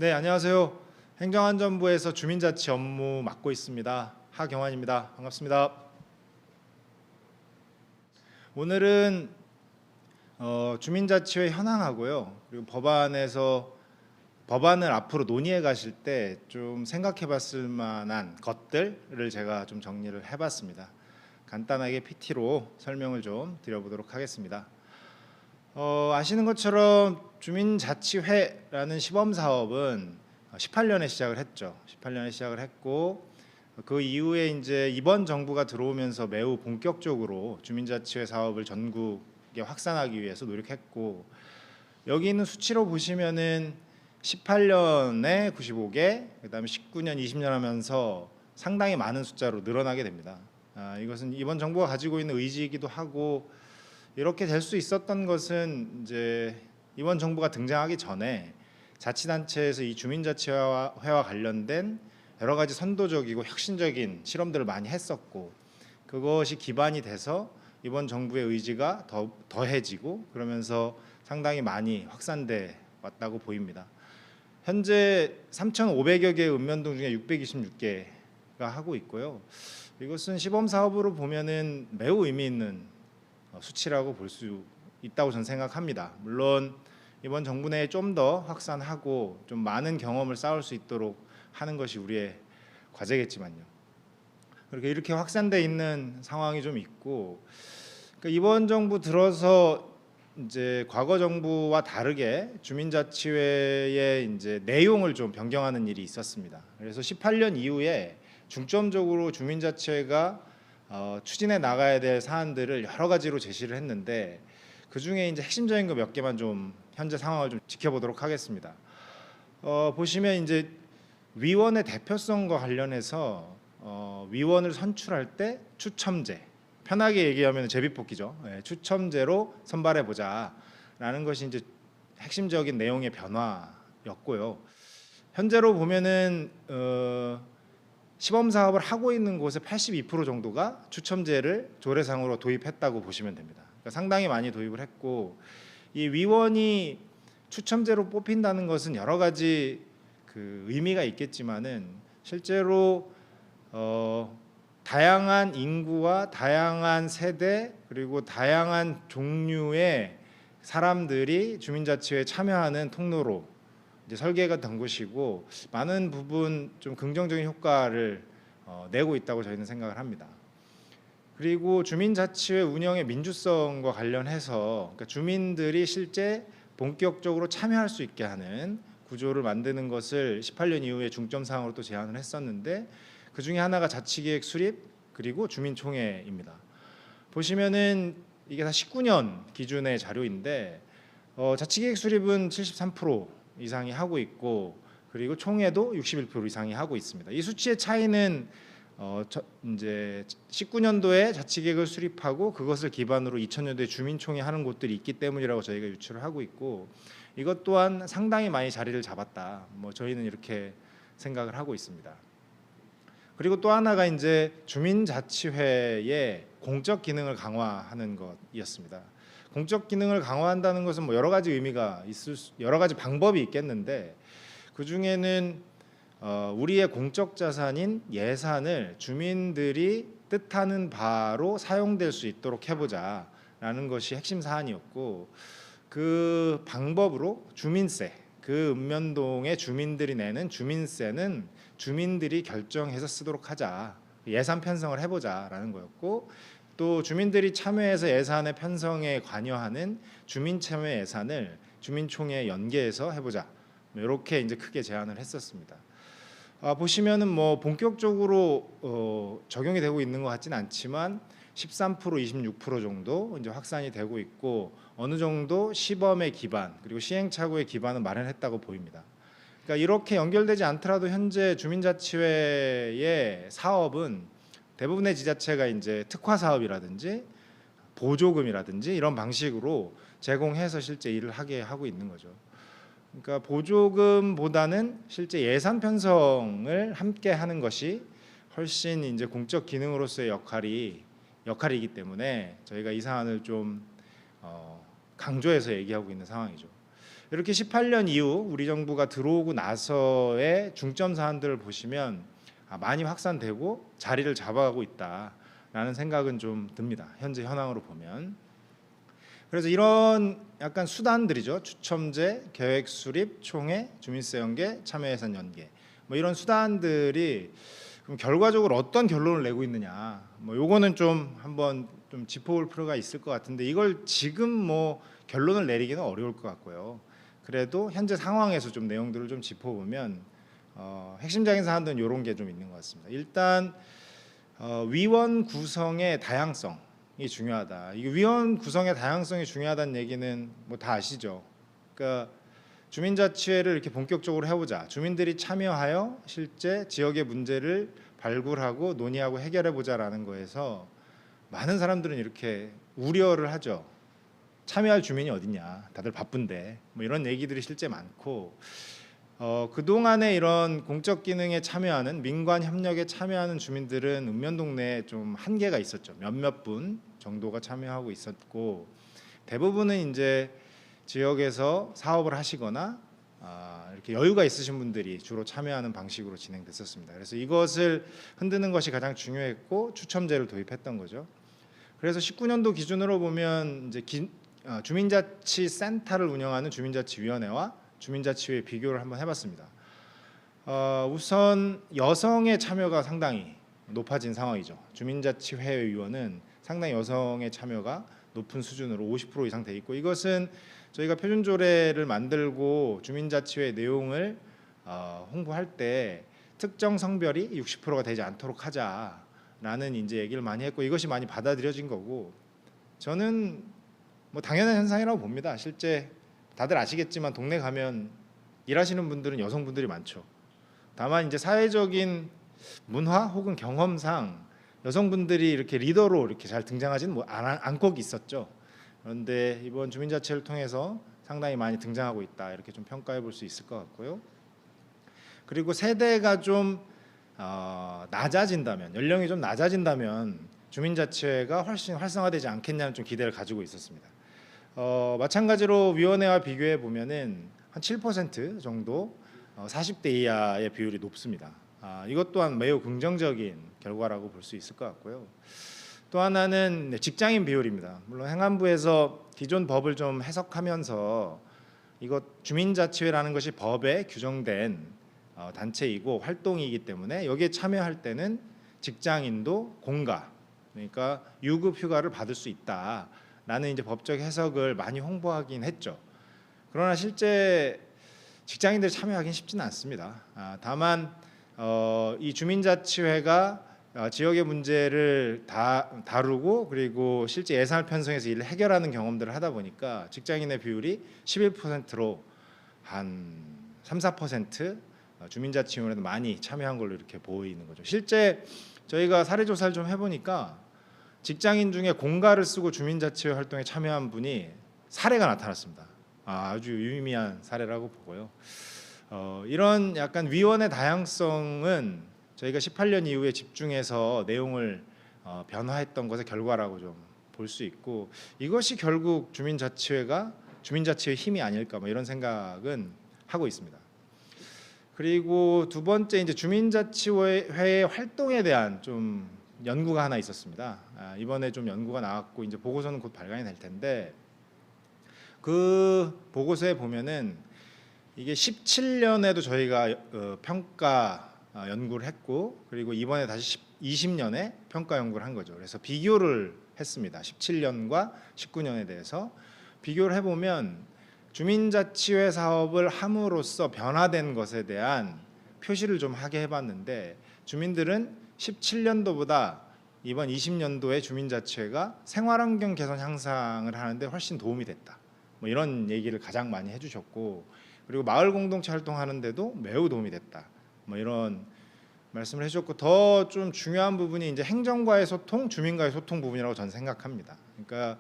네, 안녕하세요. 행정안전부에서 주민자치 업무 맡고 있습니다. 하경환입니다. 반갑습니다. 오늘은 주민자치회 현황하고요. 그리고 법안을 앞으로 논의해 가실 때 좀 생각해 봤을 만한 것들을 제가 좀 정리를 해 봤습니다. 간단하게 PT로 설명을 좀 드려보도록 하겠습니다. 아시는 것처럼 주민자치회라는 시범사업은 18년에 시작을 했죠. 18년에 시작을 했고 그 이후에 이제 이번 정부가 들어오면서 매우 본격적으로 주민자치회 사업을 전국에 확산하기 위해서 노력했고, 여기 있는 수치로 보시면은 18년에 95개, 그다음에 19년, 20년 하면서 상당히 많은 숫자로 늘어나게 됩니다. 이것은 이번 정부가 가지고 있는 의지이기도 하고, 이렇게 될 수 있었던 것은 이제 이번 정부가 등장하기 전에 자치단체에서 이 주민자치회와 관련된 여러 가지 선도적이고 혁신적인 실험들을 많이 했었고, 그것이 기반이 돼서 이번 정부의 의지가 더해지고 그러면서 상당히 많이 확산돼 왔다고 보입니다. 현재 3,500여 개의 읍면동 중에 626개가 하고 있고요. 이것은 시범 사업으로 보면은 매우 의미 있는 수치라고 볼 수 있다고 저는 생각합니다. 물론 이번 정부 내에 좀 더 확산하고 좀 많은 경험을 쌓을 수 있도록 하는 것이 우리의 과제겠지만요. 이렇게 확산돼 있는 상황이 좀 있고, 그러니까 이번 정부 들어서 이제 과거 정부와 다르게 주민자치회의 이제 내용을 좀 변경하는 일이 있었습니다. 그래서 18년 이후에 중점적으로 주민자치회가 추진해 나가야 될 사안들을 여러 가지로 제시를 했는데, 그 중에 이제 핵심적인 거 몇 개만 좀 현재 상황을 좀 지켜보도록 하겠습니다. 보시면 이제 위원의 대표성과 관련해서 위원을 선출할 때 추첨제, 편하게 얘기하면 제비뽑기죠. 추첨제로 선발해 보자라는 것이 이제 핵심적인 내용의 변화였고요. 현재로 보면은 시범 사업을 하고 있는 곳의 82% 정도가 추첨제를 조례상으로 도입했다고 보시면 됩니다. 그러니까 상당히 많이 도입을 했고, 이 위원이 추첨제로 뽑힌다는 것은 여러 가지 그 의미가 있겠지만은 실제로 다양한 인구와 다양한 세대 그리고 다양한 종류의 사람들이 주민자치회에 참여하는 통로로 이제 설계가 된 것이고, 많은 부분 좀 긍정적인 효과를 내고 있다고 저희는 생각을 합니다. 그리고 주민자치회 운영의 민주성과 관련해서 그러니까 주민들이 실제 본격적으로 참여할 수 있게 하는 구조를 만드는 것을 18년 이후에 중점 사항으로 또 제안을 했었는데, 그 중에 하나가 자치계획 수립 그리고 주민총회입니다. 보시면은 이게 다 19년 기준의 자료인데 자치계획 수립은 73% 이상이 하고 있고, 그리고 총회도 61% 이상이 하고 있습니다. 이 수치의 차이는 이제 19년도에 자치계획을 수립하고 그것을 기반으로 2000년도에 주민총회 하는 곳들이 있기 때문이라고 저희가 유추를 하고 있고, 이것 또한 상당히 많이 자리를 잡았다. 저희는 이렇게 생각을 하고 있습니다. 그리고 또 하나가 이제 주민자치회의 공적 기능을 강화하는 것이었습니다. 공적 기능을 강화한다는 것은 여러 가지 의미가 여러 가지 방법이 있겠는데, 그 중에는 우리의 공적 자산인 예산을 주민들이 뜻하는 바로 사용될 수 있도록 해보자라는 것이 핵심 사안이었고, 그 방법으로 주민세, 그 읍면동의 주민들이 내는 주민세는 주민들이 결정해서 쓰도록 하자, 예산 편성을 해보자라는 거였고, 또 주민들이 참여해서 예산의 편성에 관여하는 주민참여 예산을 주민총회에 연계해서 해보자, 이렇게 이제 크게 제안을 했었습니다. 보시면은 본격적으로 적용이 되고 있는 것 같지는 않지만 13%, 26% 정도 이제 확산이 되고 있고, 어느 정도 시범의 기반 그리고 시행착오의 기반은 마련했다고 보입니다. 그러니까 이렇게 연결되지 않더라도 현재 주민자치회의 사업은 대부분의 지자체가 이제 특화 사업이라든지 보조금이라든지 이런 방식으로 제공해서 실제 일을 하게 하고 있는 거죠. 그러니까 보조금보다는 실제 예산 편성을 함께 하는 것이 훨씬 이제 공적 기능으로서의 역할이기 때문에 저희가 이 사안을 좀 강조해서 얘기하고 있는 상황이죠. 이렇게 18년 이후 우리 정부가 들어오고 나서의 중점 사안들을 보시면 많이 확산되고 자리를 잡아가고 있다라는 생각은 좀 듭니다. 현재 현황으로 보면. 그래서 이런 약간 수단들이죠. 추첨제, 계획 수립, 총회, 주민세 연계, 참여 예산 연계. 뭐 이런 수단들이 그럼 결과적으로 어떤 결론을 내고 있느냐. 뭐 요거는 좀 한번 좀 짚어볼 필요가 있을 것 같은데 이걸 지금 뭐 결론을 내리기는 어려울 것 같고요. 그래도 현재 상황에서 좀 내용들을 좀 짚어보면 핵심적인 사안들은 이런 게 좀 있는 것 같습니다. 일단 위원 구성의 다양성이 중요하다. 이 위원 구성의 다양성이 중요하다는 얘기는 뭐 다 아시죠. 그러니까 주민자치회를 이렇게 본격적으로 해보자. 주민들이 참여하여 실제 지역의 문제를 발굴하고 논의하고 해결해보자라는 거에서 많은 사람들은 이렇게 우려를 하죠. 참여할 주민이 어딨냐, 다들 바쁜데 뭐 이런 얘기들이 실제 많고 그동안에 이런 공적 기능에 참여하는 민관 협력에 참여하는 주민들은 읍면동네에 좀 한계가 있었죠. 몇몇 분 정도가 참여하고 있었고 대부분은 이제 지역에서 사업을 하시거나 이렇게 여유가 있으신 분들이 주로 참여하는 방식으로 진행됐었습니다. 그래서 이것을 흔드는 것이 가장 중요했고 추첨제를 도입했던 거죠. 그래서 19년도 기준으로 보면 이제 주민자치센터를 운영하는 주민자치위원회와 주민자치회 비교를 한번 해봤습니다. 우선 여성의 참여가 상당히 높아진 상황이죠. 주민자치회의원은 상당히 여성의 참여가 높은 수준으로 50% 이상 돼 있고 이것은 저희가 표준조례를 만들고 주민자치회 내용을 홍보할 때 특정 성별이 60%가 되지 않도록 하자라는 이제 얘기를 많이 했고 이것이 많이 받아들여진 거고 저는 뭐 당연한 현상이라고 봅니다. 실제 다들 아시겠지만 동네 가면 일하시는 분들은 여성분들이 많죠. 다만 이제 사회적인 문화 혹은 경험상 여성분들이 이렇게 리더로 이렇게 잘 등장하지는 뭐 않고 있었죠. 그런데 이번 주민자치를 통해서 상당히 많이 등장하고 있다 이렇게 좀 평가해 볼 수 있을 것 같고요. 그리고 세대가 좀 낮아진다면 연령이 좀 낮아진다면 주민자치회가 훨씬 활성화되지 않겠냐는 좀 기대를 가지고 있었습니다. 마찬가지로 위원회와 비교해 보면은 한 7% 정도 40대 이하의 비율이 높습니다. 이것 또한 매우 긍정적인 결과라고 볼 수 있을 것 같고요. 또 하나는 직장인 비율입니다. 물론 행안부에서 기존 법을 좀 해석하면서 이것 주민자치회라는 것이 법에 규정된 단체이고 활동이기 때문에 여기에 참여할 때는 직장인도 공가 그러니까 유급 휴가를 받을 수 있다라는 이제 법적 해석을 많이 홍보하긴 했죠. 그러나 실제 직장인들이 참여하기는 쉽지는 않습니다. 다만 이 주민자치회가 지역의 문제를 다루고 그리고 실제 예산을 편성해서 일을 해결하는 경험들을 하다 보니까 직장인의 비율이 11%로 한 3~4% 주민자치위원회도 많이 참여한 걸로 이렇게 보이는 거죠. 실제 저희가 사례조사를 좀 해보니까 직장인 중에 공가를 쓰고 주민자치회 활동에 참여한 분이 사례가 나타났습니다. 아주 유의미한 사례라고 보고요. 이런 약간 위원회 다양성은 저희가 18년 이후에 집중해서 내용을 변화했던 것의 결과라고 좀 볼 수 있고 이것이 결국 주민자치회의 힘이 아닐까 뭐 이런 생각은 하고 있습니다. 그리고 두 번째 이제 주민자치회의 활동에 대한 좀 연구가 하나 있었습니다. 이번에 좀 연구가 나왔고 이제 보고서는 곧 발간이 될 텐데 그 보고서에 보면은 이게 17년에도 저희가 평가 연구를 했고 그리고 이번에 다시 20년에 평가 연구를 한 거죠. 그래서 비교를 했습니다. 17년과 19년에 대해서 비교를 해보면 주민자치회 사업을 함으로써 변화된 것에 대한 표시를 좀 하게 해봤는데 주민들은 17년도보다 이번 20년도에 주민자치회가 생활환경 개선 향상을 하는데 훨씬 도움이 됐다. 뭐 이런 얘기를 가장 많이 해주셨고 그리고 마을 공동체 활동하는데도 매우 도움이 됐다. 뭐 이런 말씀을 해주셨고 더 좀 중요한 부분이 이제 행정과의 소통, 주민과의 소통 부분이라고 저는 생각합니다. 그러니까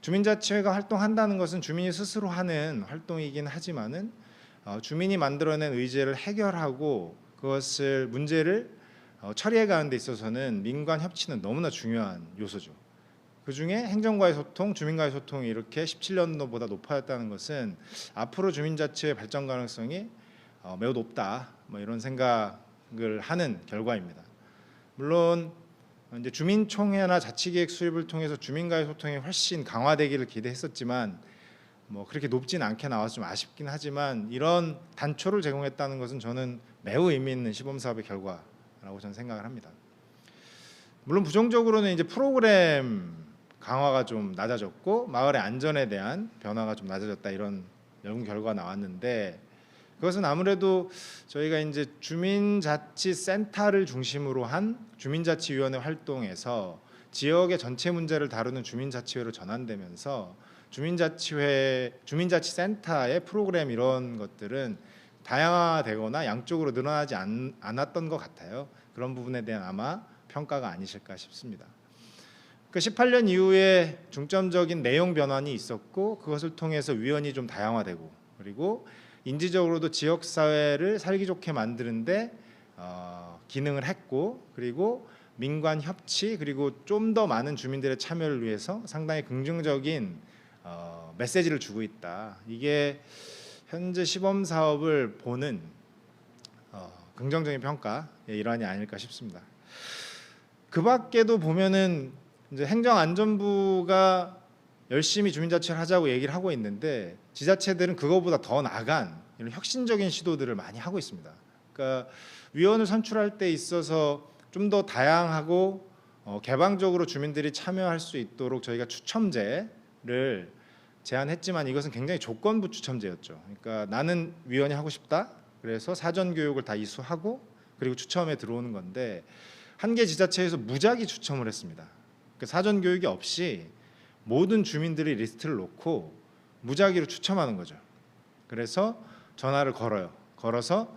주민자치회가 활동한다는 것은 주민이 스스로 하는 활동이긴 하지만은 주민이 만들어낸 의제를 해결하고 그것을 문제를 처리해 가는 데 있어서는 민관 협치는 너무나 중요한 요소죠. 그중에 행정과의 소통, 주민과의 소통이 이렇게 17년도보다 높아졌다는 것은 앞으로 주민자치의 발전 가능성이 매우 높다, 뭐 이런 생각을 하는 결과입니다. 물론 이제 주민총회나 자치계획 수립을 통해서 주민과의 소통이 훨씬 강화되기를 기대했었지만 뭐 그렇게 높진 않게 나와서 좀 아쉽긴 하지만 이런 단초를 제공했다는 것은 저는 매우 의미 있는 시범사업의 결과라고 저는 생각을 합니다. 물론 부정적으로는 이제 프로그램 강화가 좀 낮아졌고 마을의 안전에 대한 변화가 좀 낮아졌다, 이런 연구 결과가 나왔는데, 그것은 아무래도 저희가 이제 주민자치센터를 중심으로 한 주민자치위원회 활동에서 지역의 전체 문제를 다루는 주민자치회로 전환되면서 주민자치센터의 프로그램 이런 것들은 다양화되거나 양쪽으로 늘어나지 않았던 것 같아요. 그런 부분에 대한 아마 평가가 아니실까 싶습니다. 그 18년 이후에 중점적인 내용 변환이 있었고 그것을 통해서 위원이 좀 다양화되고, 그리고 인지적으로도 지역 사회를 살기 좋게 만드는데 기능을 했고, 그리고 민관 협치, 그리고 좀 더 많은 주민들의 참여를 위해서 상당히 긍정적인 메시지를 주고 있다. 이게 현재 시범 사업을 보는 긍정적인 평가의 일환이 아닐까 싶습니다. 그 밖에도 보면은 이제 행정안전부가 열심히 주민자치를 하자고 얘기를 하고 있는데 지자체들은 그거보다 더 나간 이런 혁신적인 시도들을 많이 하고 있습니다. 그러니까 위원을 선출할 때 있어서 좀 더 다양하고 개방적으로 주민들이 참여할 수 있도록 저희가 추첨제를 제안했지만 이것은 굉장히 조건부 추첨제였죠. 그러니까 나는 위원이 하고 싶다, 그래서 사전 교육을 다 이수하고 그리고 추첨에 들어오는 건데 한 개 지자체에서 무작위 추첨을 했습니다. 그러니까 사전 교육이 없이 모든 주민들이 리스트를 놓고 무작위로 추첨하는 거죠. 그래서 전화를 걸어서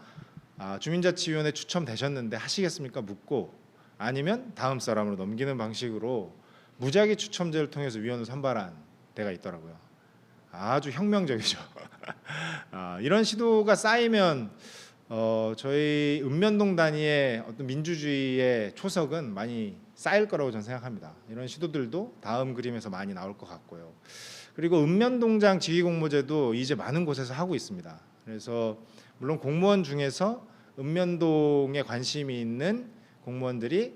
주민자치위원회 추첨되셨는데 하시겠습니까? 묻고, 아니면 다음 사람으로 넘기는 방식으로 무작위 추첨제를 통해서 위원을 선발한 데가 있더라고요. 아주 혁명적이죠. 이런 시도가 쌓이면 저희 읍면동 단위의 어떤 민주주의의 초석은 많이 쌓일 거라고 저는 생각합니다. 이런 시도들도 다음 그림에서 많이 나올 것 같고요. 그리고 읍면동장 지휘공모제도 이제 많은 곳에서 하고 있습니다. 그래서 물론 공무원 중에서 읍면동에 관심이 있는 공무원들이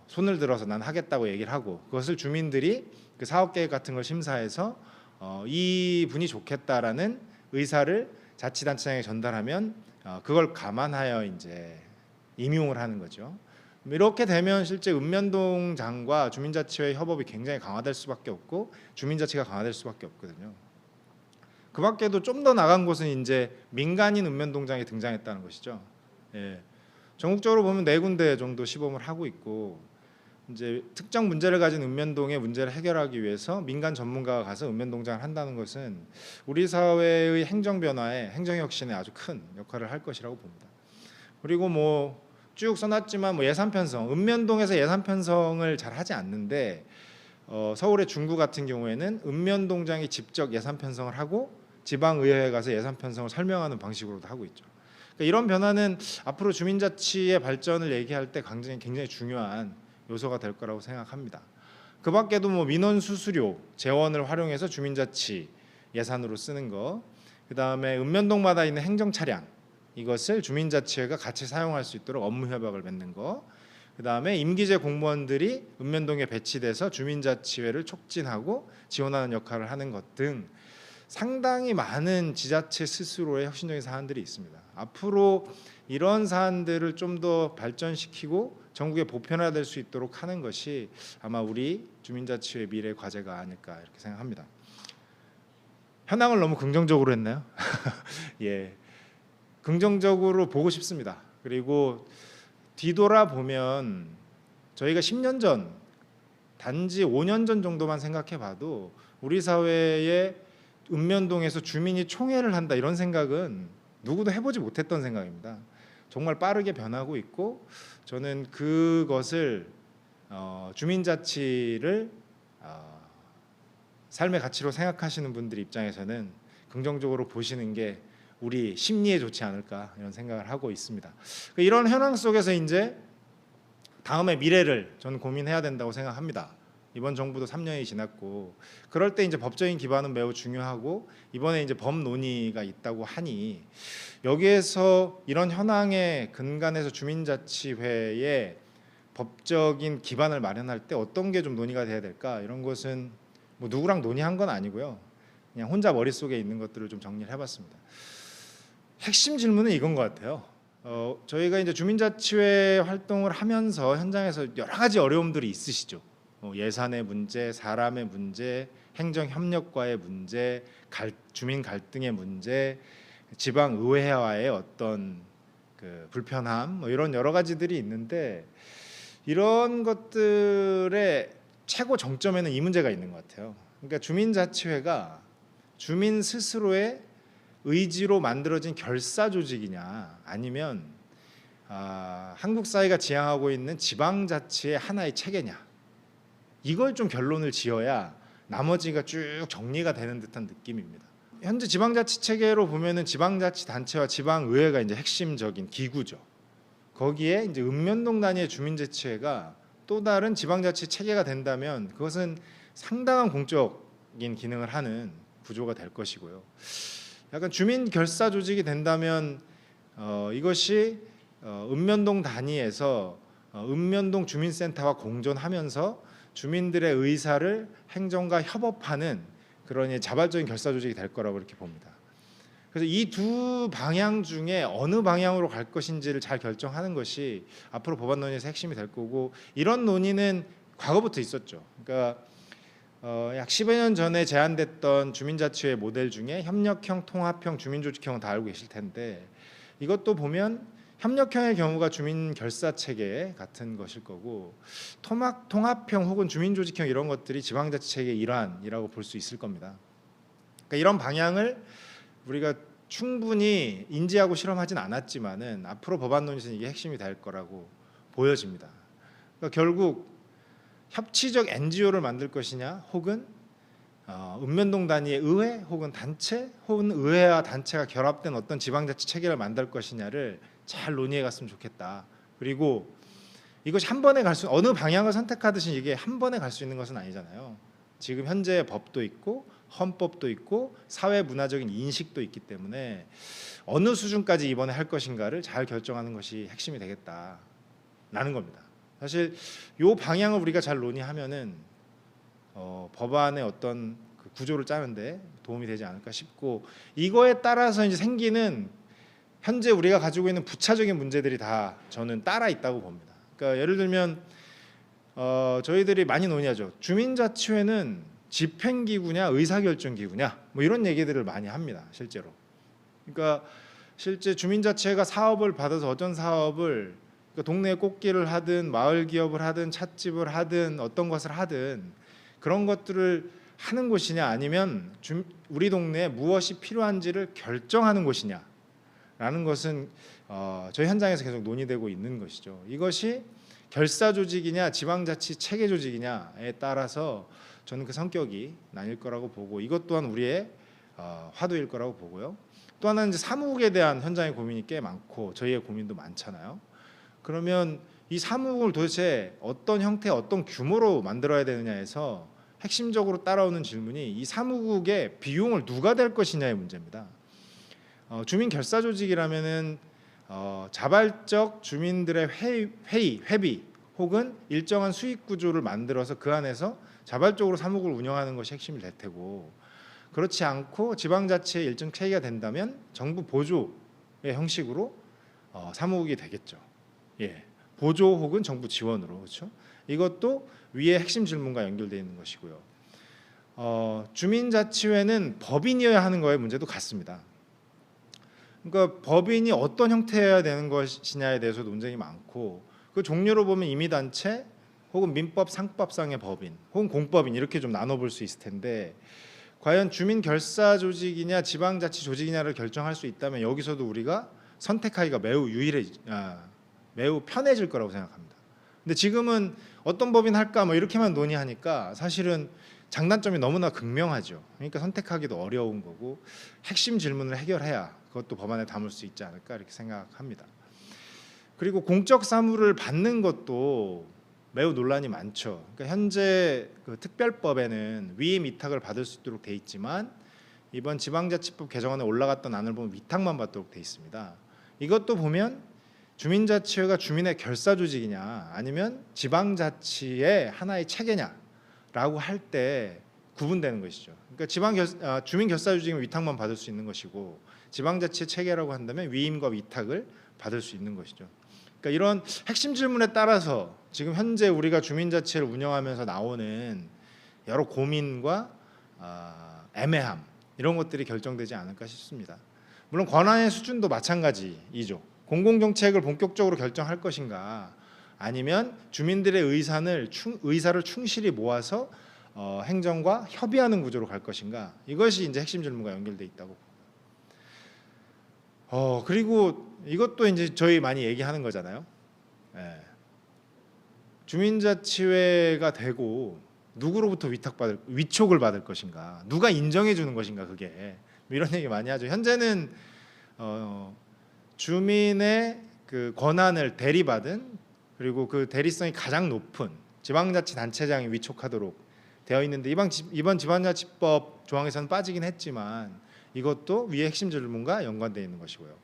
손을 들어서 난 하겠다고 얘기를 하고, 그것을 주민들이 그 사업계획 같은 걸 심사해서 이 분이 좋겠다라는 의사를 자치단체장에 전달하면 그걸 감안하여 이제 임용을 하는 거죠. 이렇게 되면 실제 읍면동장과 주민자치회 협업이 굉장히 강화될 수밖에 없고 주민자치가 강화될 수밖에 없거든요. 그 밖에도 좀 더 나간 곳은 이제 민간인 읍면동장이 등장했다는 것이죠. 예. 전국적으로 보면 4군데 정도 시범을 하고 있고, 이제 특정 문제를 가진 읍면동의 문제를 해결하기 위해서 민간 전문가가 가서 읍면동장을 한다는 것은 우리 사회의 행정 변화에, 행정 혁신에 아주 큰 역할을 할 것이라고 봅니다. 그리고 뭐 쭉 써놨지만 뭐 예산 편성, 읍면동에서 예산 편성을 잘 하지 않는데 서울의 중구 같은 경우에는 읍면동장이 직접 예산 편성을 하고 지방의회에 가서 예산 편성을 설명하는 방식으로도 하고 있죠. 그러니까 이런 변화는 앞으로 주민자치의 발전을 얘기할 때 굉장히 중요한 요소가 될 거라고 생각합니다. 그 밖에도 뭐 민원 수수료, 재원을 활용해서 주민자치 예산으로 쓰는 거, 그 다음에 읍면동마다 있는 행정 차량, 이것을 주민자치회가 같이 사용할 수 있도록 업무 협약을 맺는 거, 그 다음에 임기제 공무원들이 읍면동에 배치돼서 주민자치회를 촉진하고 지원하는 역할을 하는 것 등 상당히 많은 지자체 스스로의 혁신적인 사안들이 있습니다. 앞으로 이런 사안들을 좀 더 발전시키고 전국에 보편화될 수 있도록 하는 것이 아마 우리 주민자치회 미래 과제가 아닐까 이렇게 생각합니다. 현황을 너무 긍정적으로 했나요? 예, 긍정적으로 보고 싶습니다. 그리고 뒤돌아보면 저희가 10년 전, 단지 5년 전 정도만 생각해봐도 우리 사회에 읍면동에서 주민이 총회를 한다 이런 생각은 누구도 해보지 못했던 생각입니다. 정말 빠르게 변하고 있고 저는 그것을 주민자치를 삶의 가치로 생각하시는 분들 입장에서는 긍정적으로 보시는 게 우리 심리에 좋지 않을까 이런 생각을 하고 있습니다. 이런 현황 속에서 이제 다음의 미래를 저는 고민해야 된다고 생각합니다. 이번 정부도 3년이 지났고 그럴 때 이제 법적인 기반은 매우 중요하고 이번에 이제 법 논의가 있다고 하니 여기에서 이런 현황에 근간해서 주민자치회의 법적인 기반을 마련할 때 어떤 게 좀 논의가 돼야 될까 이런 것은 뭐 누구랑 논의한 건 아니고요. 그냥 혼자 머릿속에 있는 것들을 좀 정리를 해봤습니다. 핵심 질문은 이건 것 같아요. 저희가 이제 주민자치회 활동을 하면서 현장에서 여러 가지 어려움들이 있으시죠. 예산의 문제, 사람의 문제, 행정협력과의 문제, 주민 갈등의 문제, 지방의회와의 어떤 그 불편함, 뭐 이런 여러 가지들이 있는데 이런 것들의 최고 정점에는 이 문제가 있는 것 같아요. 그러니까 주민자치회가 주민 스스로의 의지로 만들어진 결사 조직이냐 아니면 한국 사회가 지향하고 있는 지방자치의 하나의 체계냐 이걸 좀 결론을 지어야 나머지가 쭉 정리가 되는 듯한 느낌입니다. 현재 지방자치 체계로 보면은 지방자치단체와 지방의회가 이제 핵심적인 기구죠. 거기에 이제 읍면동 단위의 주민자치회가 또 다른 지방자치 체계가 된다면 그것은 상당한 공적인 기능을 하는 구조가 될 것이고요. 약간 주민 결사 조직이 된다면 이것이 읍면동 단위에서 읍면동 주민센터와 공존하면서 주민들의 의사를 행정과 협업하는 그런 자발적인 결사 조직이 될 거라고 이렇게 봅니다. 그래서 이 두 방향 중에 어느 방향으로 갈 것인지를 잘 결정하는 것이 앞으로 법안 논의에서 핵심이 될 거고 이런 논의는 과거부터 있었죠. 그러니까 약 10여 년 전에 제안됐던 주민자치회 모델 중에 협력형, 통합형, 주민조직형은 다 알고 계실 텐데 이것도 보면 협력형의 경우가 주민결사체계 같은 것일 거고 통합형 혹은 주민조직형 이런 것들이 지방자치체계의 일환이라고 볼 수 있을 겁니다. 그러니까 이런 방향을 우리가 충분히 인지하고 실험하진 않았지만은 앞으로 법안 논의에서는 이게 핵심이 될 거라고 보여집니다. 그러니까 결국 협치적 NGO를 만들 것이냐 혹은 읍면동 단위의 의회 혹은 단체 혹은 의회와 단체가 결합된 어떤 지방자치 체계를 만들 것이냐를 잘 논의해 갔으면 좋겠다. 그리고 이것이 한 번에 갈 수 어느 방향을 선택하듯이 이게 한 번에 갈 수 있는 것은 아니잖아요. 지금 현재 법도 있고 헌법도 있고 사회 문화적인 인식도 있기 때문에 어느 수준까지 이번에 할 것인가를 잘 결정하는 것이 핵심이 되겠다라는 겁니다. 사실 이 방향을 우리가 잘 논의하면은 법안의 어떤 그 구조를 짜는데 도움이 되지 않을까 싶고 이거에 따라서 이제 생기는 현재 우리가 가지고 있는 부차적인 문제들이 다 저는 따라 있다고 봅니다. 그러니까 예를 들면 저희들이 많이 논의하죠. 주민자치회는 집행기구냐 의사결정기구냐 뭐 이런 얘기들을 많이 합니다. 실제로. 그러니까 실제 주민자치회가 사업을 받아서 어떤 사업을 그러니까 동네 꽃길을 하든 마을 기업을 하든 찻집을 하든 어떤 것을 하든 그런 것들을 하는 곳이냐 아니면 우리 동네에 무엇이 필요한지를 결정하는 곳이냐라는 것은 저희 현장에서 계속 논의되고 있는 것이죠. 이것이 결사 조직이냐 지방자치 체계 조직이냐에 따라서 저는 그 성격이 나뉠 거라고 보고 이것 또한 우리의 화두일 거라고 보고요. 또 하나는 이제 사무국에 대한 현장의 고민이 꽤 많고 저희의 고민도 많잖아요. 그러면 이 사무국을 도대체 어떤 형태, 어떤 규모로 만들어야 되느냐에서 핵심적으로 따라오는 질문이 이 사무국의 비용을 누가 댈 것이냐의 문제입니다. 주민 결사 조직이라면은 자발적 주민들의 회비 혹은 일정한 수익 구조를 만들어서 그 안에서 자발적으로 사무국을 운영하는 것이 핵심이 될 테고 그렇지 않고 지방자치의 일정 체계가 된다면 정부 보조의 형식으로 사무국이 되겠죠. 예, 보조 혹은 정부 지원으로 그렇죠. 이것도 위의 핵심 질문과 연결되어 있는 것이고요. 주민자치회는 법인이어야 하는 거의 문제도 같습니다. 그러니까 법인이 어떤 형태여야 되는 것이냐에 대해서 논쟁이 많고 그 종류로 보면 임의단체 혹은 민법 상법상의 법인 혹은 공법인 이렇게 좀 나눠볼 수 있을 텐데 과연 주민결사 조직이냐 지방자치 조직이냐를 결정할 수 있다면 여기서도 우리가 선택하기가 매우 편해질 거라고 생각합니다. 근데 지금은 어떤 법인 할까 뭐 이렇게만 논의하니까 사실은 장단점이 너무나 극명하죠. 그러니까 선택하기도 어려운 거고 핵심 질문을 해결해야 그것도 법안에 담을 수 있지 않을까 이렇게 생각합니다. 그리고 공적 사무를 받는 것도 매우 논란이 많죠. 그러니까 현재 그 특별법에는 위임 위탁을 받을 수 있도록 돼 있지만 이번 지방자치법 개정안에 올라갔던 안을 보면 위탁만 받도록 돼 있습니다. 이것도 보면 주민자치회가 주민의 결사 조직이냐 아니면 지방자치의 하나의 체계냐라고 할 때 구분되는 것이죠. 그러니까 주민 결사 조직은 위탁만 받을 수 있는 것이고 지방자치 체계라고 한다면 위임과 위탁을 받을 수 있는 것이죠. 그러니까 이런 핵심 질문에 따라서 지금 현재 우리가 주민자치를 운영하면서 나오는 여러 고민과 애매함 이런 것들이 결정되지 않을까 싶습니다. 물론 권한의 수준도 마찬가지이죠. 공공정책을 본격적으로 결정할 것인가 아니면 주민들의 의사를 충실히 모아서 행정과 협의하는 구조로 갈 것인가 이것이 이제 핵심 질문과 연결돼 있다고 봅니다. 그리고 이것도 이제 저희 많이 얘기하는 거잖아요. 주민자치회가 되고 누구로부터 위촉을 받을 것인가, 누가 인정해 주는 것인가 그게 이런 얘기 많이 하죠. 현재는 주민의 그 권한을 대리받은 그리고 그 대리성이 가장 높은 지방자치단체장이 위촉하도록 되어 있는데 이번 지방자치법 조항에서는 빠지긴 했지만 이것도 위의 핵심 질문과 연관되어 있는 것이고요.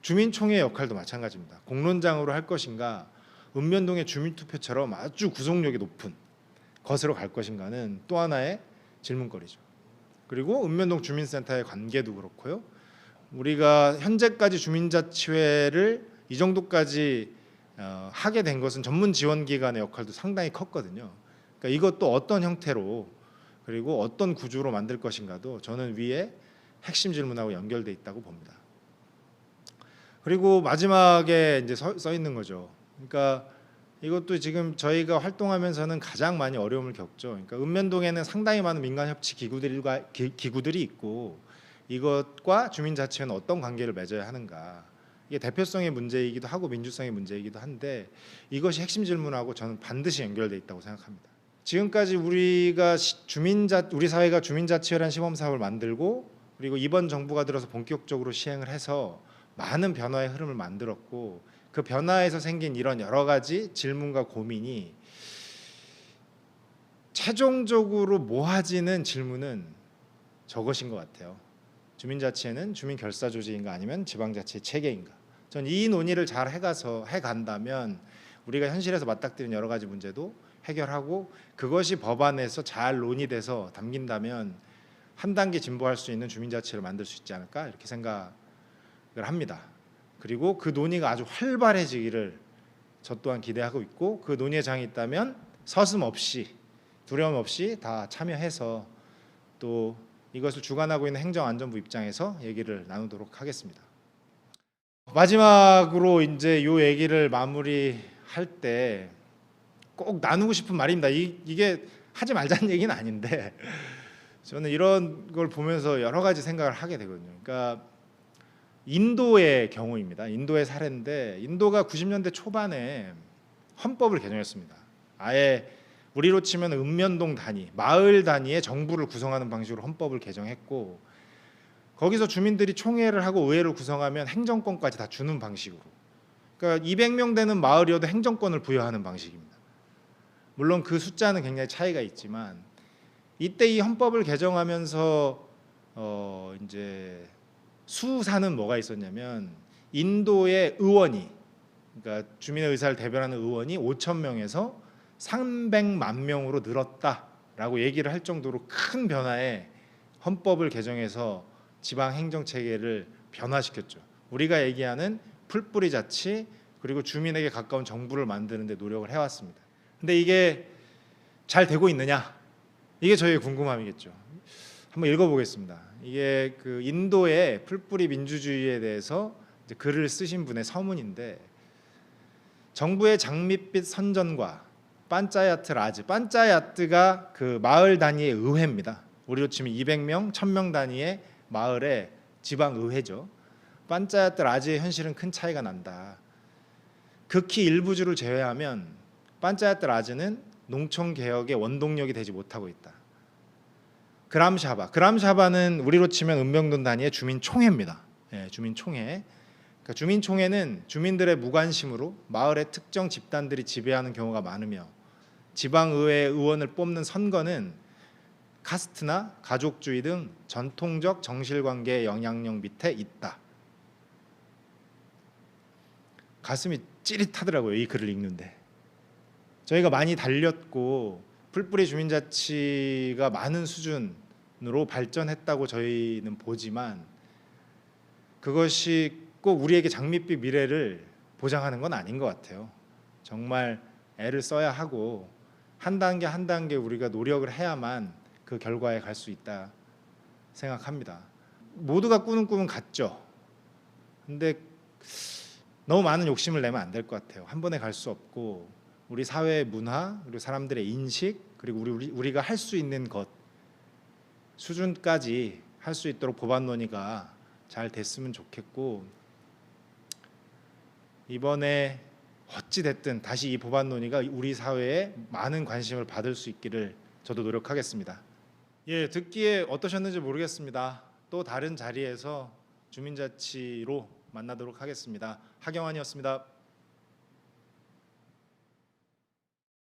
주민총회 역할도 마찬가지입니다. 공론장으로 할 것인가 읍면동의 주민투표처럼 아주 구속력이 높은 것으로 갈 것인가는 또 하나의 질문거리죠. 그리고 읍면동 주민센터의 관계도 그렇고요. 우리가 현재까지 주민자치회를 이 정도까지 하게 된 것은 전문지원기관의 역할도 상당히 컸거든요. 그러니까 이것도 어떤 형태로 그리고 어떤 구조로 만들 것인가도 저는 위에 핵심 질문하고 연결돼 있다고 봅니다. 그리고 마지막에 이제 써 있는 거죠. 그러니까 이것도 지금 저희가 활동하면서는 가장 많이 어려움을 겪죠. 그러니까 읍면동에는 상당히 많은 민간협치 기구들이 있고 이것과 주민자치회는 어떤 관계를 맺어야 하는가. 이게 대표성의 문제이기도 하고 민주성의 문제이기도 한데 이것이 핵심 질문하고 저는 반드시 연결돼 있다고 생각합니다. 지금까지 우리 사회가 주민자치회라는 시범사업을 만들고 그리고 이번 정부가 들어서 본격적으로 시행을 해서 많은 변화의 흐름을 만들었고 그 변화에서 생긴 이런 여러 가지 질문과 고민이 최종적으로 모아지는 질문은 저것인 것 같아요. 주민자치회는 주민결사조직인가 아니면 지방자치 체계인가. 전 이 논의를 잘 해간다면 우리가 현실에서 맞닥뜨리는 여러 가지 문제도 해결하고 그것이 법안에서 잘 논의돼서 담긴다면 한 단계 진보할 수 있는 주민자치를 만들 수 있지 않을까 이렇게 생각을 합니다. 그리고 그 논의가 아주 활발해지기를 저 또한 기대하고 있고 그 논의의 장이 있다면 서슴없이 두려움 없이 다 참여해서 또 이것을 주관하고 있는 행정안전부 입장에서 얘기를 나누도록 하겠습니다. 마지막으로 이제 이 얘기를 마무리할 때 꼭 나누고 싶은 말입니다. 이게 하지 말자는 얘기는 아닌데 저는 이런 걸 보면서 여러 가지 생각을 하게 되거든요. 그러니까 인도의 경우입니다. 인도의 사례인데 인도가 90년대 초반에 헌법을 개정했습니다. 아예 우리로 치면 읍면동 단위, 마을 단위의 정부를 구성하는 방식으로 헌법을 개정했고 거기서 주민들이 총회를 하고 의회를 구성하면 행정권까지 다 주는 방식으로. 그러니까 200명 되는 마을이어도 행정권을 부여하는 방식입니다. 물론 그 숫자는 굉장히 차이가 있지만 이때 이 헌법을 개정하면서 이제 수사는 뭐가 있었냐면 인도의 의원이 그러니까 주민의 의사를 대변하는 의원이 5천 명에서 300만 명으로 늘었다라고 얘기를 할 정도로 큰 변화의 헌법을 개정해서 지방 행정 체계를 변화시켰죠. 우리가 얘기하는 풀뿌리 자치 그리고 주민에게 가까운 정부를 만드는 데 노력을 해왔습니다. 근데 이게 잘 되고 있느냐? 이게 저희의 궁금함이겠죠. 한번 읽어보겠습니다. 이게 그 인도의 풀뿌리 민주주의에 대해서 이제 글을 쓰신 분의 서문인데 정부의 장밋빛 선전과 판짜야트 라즈, 판짜야트가 그 마을 단위의 의회입니다. 우리로 치면 200명, 1000명 단위의 마을의 지방 의회죠. 판짜야트 라즈의 현실은 큰 차이가 난다. 극히 일부주를 제외하면 판짜야트 라즈는 농촌 개혁의 원동력이 되지 못하고 있다. 그람샤바는 우리로 치면 읍면동 단위의 주민총회입니다. 주민총회. 그러니까 주민총회는 주민들의 무관심으로 마을의 특정 집단들이 지배하는 경우가 많으며 지방의회 의원을 뽑는 선거는 카스트나 가족주의 등 전통적 정실관계의 영향력 밑에 있다. 가슴이 찌릿하더라고요, 이 글을 읽는데. 저희가 많이 달렸고 풀뿌리 주민자치가 많은 수준으로 발전했다고 저희는 보지만 그것이 꼭 우리에게 장밋빛 미래를 보장하는 건 아닌 것 같아요. 정말 애를 써야 하고 한 단계 한 단계 우리가 노력을 해야만 그 결과에 갈 수 있다 생각합니다. 모두가 꾸는 꿈은 같죠. 근데 너무 많은 욕심을 내면 안 될 것 같아요. 한 번에 갈 수 없고 우리 사회의 문화 그리고 사람들의 인식 그리고 우리가 할 수 있는 것 수준까지 할 수 있도록 법안 논의가 잘 됐으면 좋겠고, 이번에 어찌 됐든 다시 이 법안 논의가 우리 사회에 많은 관심을 받을 수 있기를 저도 노력하겠습니다. 예, 듣기에 어떠셨는지 모르겠습니다. 또 다른 자리에서 주민자치로 만나도록 하겠습니다. 하경환이었습니다.